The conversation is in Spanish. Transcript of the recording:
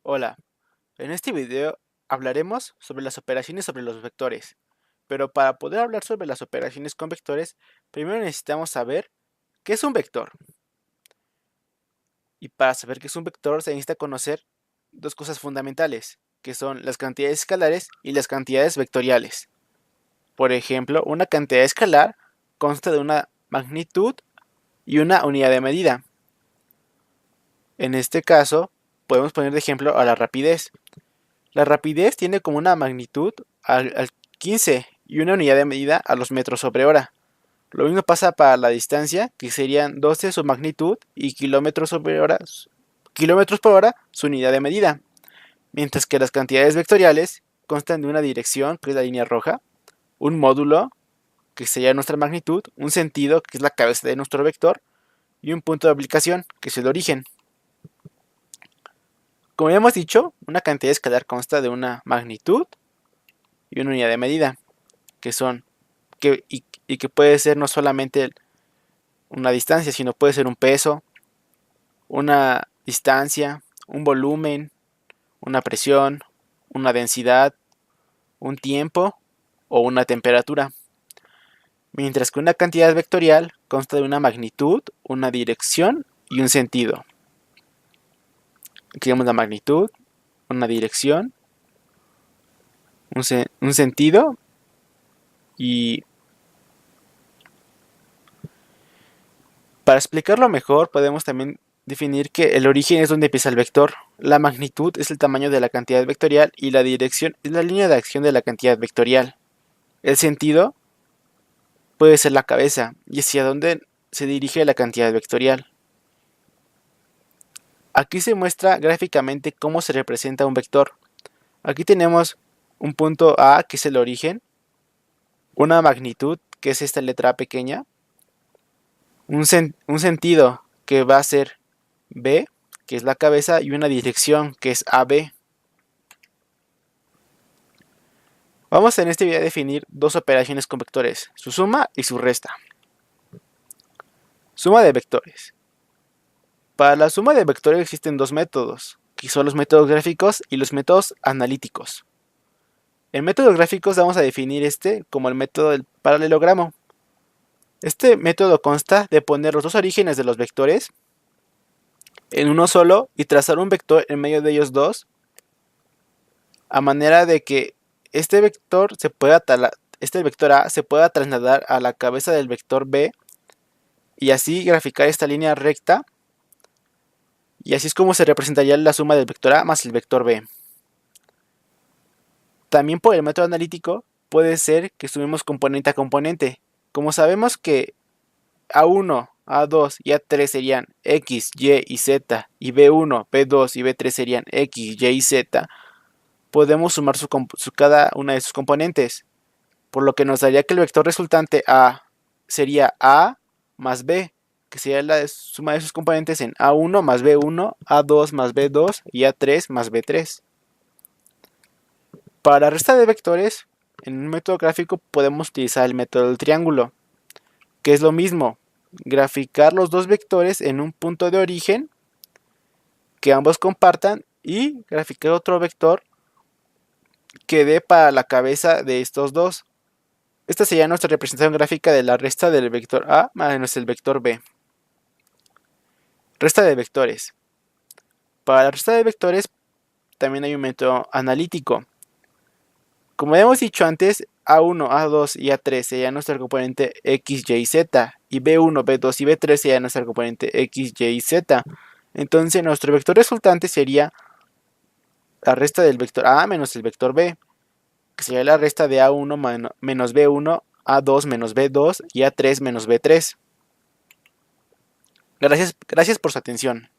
Hola, en este video hablaremos sobre las operaciones sobre los vectores, pero para poder hablar sobre las operaciones con vectores, primero necesitamos saber qué es un vector. Y para saber qué es un vector se necesita conocer dos cosas fundamentales, que son las cantidades escalares y las cantidades vectoriales. Por ejemplo, una cantidad escalar consta de una magnitud y una unidad de medida. En este caso, podemos poner de ejemplo a la rapidez. La rapidez tiene como una magnitud al 15 y una unidad de medida a los metros sobre hora. Lo mismo pasa para la distancia, que serían 12 su magnitud y kilómetros por hora su unidad de medida. Mientras que las cantidades vectoriales constan de una dirección, que es la línea roja, un módulo, que sería nuestra magnitud, un sentido, que es la cabeza de nuestro vector, y un punto de aplicación, que es el origen. Como ya hemos dicho, una cantidad escalar consta de una magnitud y una unidad de medida, que son y que puede ser no solamente una distancia, sino puede ser un peso, una distancia, un volumen, una presión, una densidad, un tiempo o una temperatura. Mientras que una cantidad vectorial consta de una magnitud, una dirección y un sentido. Aquí tenemos la magnitud, una dirección, un sentido y para explicarlo mejor podemos también definir que el origen es donde empieza el vector, la magnitud es el tamaño de la cantidad vectorial y la dirección es la línea de acción de la cantidad vectorial. El sentido puede ser la cabeza y hacia dónde se dirige la cantidad vectorial. Aquí se muestra gráficamente cómo se representa un vector. Aquí tenemos un punto A, que es el origen, una magnitud, que es esta letra A pequeña, un sentido, que va a ser B, que es la cabeza, y una dirección, que es AB. Vamos en este video a definir dos operaciones con vectores, su suma y su resta. Suma de vectores. Para la suma de vectores existen dos métodos, que son los métodos gráficos y los métodos analíticos. En métodos gráficos vamos a definir este como el método del paralelogramo. Este método consta de poner los dos orígenes de los vectores en uno solo y trazar un vector en medio de ellos dos, a manera de que este vector A se pueda trasladar a la cabeza del vector B y así graficar esta línea recta, y así es como se representaría la suma del vector A más el vector B. También por el método analítico puede ser que sumemos componente a componente. Como sabemos que A1, A2 y A3 serían X, Y y Z, y B1, B2 y B3 serían X, Y y Z, podemos sumar cada una de sus componentes, por lo que nos daría que el vector resultante A sería A más B, que sería la suma de sus componentes en A1 más B1, A2 más B2 y A3 más B3. Para la resta de vectores, en un método gráfico podemos utilizar el método del triángulo, que es lo mismo, graficar los dos vectores en un punto de origen que ambos compartan y graficar otro vector que dé para la cabeza de estos dos. Esta sería nuestra representación gráfica de la resta del vector A menos el vector B. Resta de vectores. Para la resta de vectores también hay un método analítico. Como ya hemos dicho antes, A1, A2 y A3 sería nuestro componente X, Y y Z, y B1, B2 y B3 sería nuestro componente X, Y y Z. Entonces nuestro vector resultante sería la resta del vector A menos el vector B, que sería la resta de A1 menos B1, A2 menos B2 y A3 menos B3. Gracias por su atención.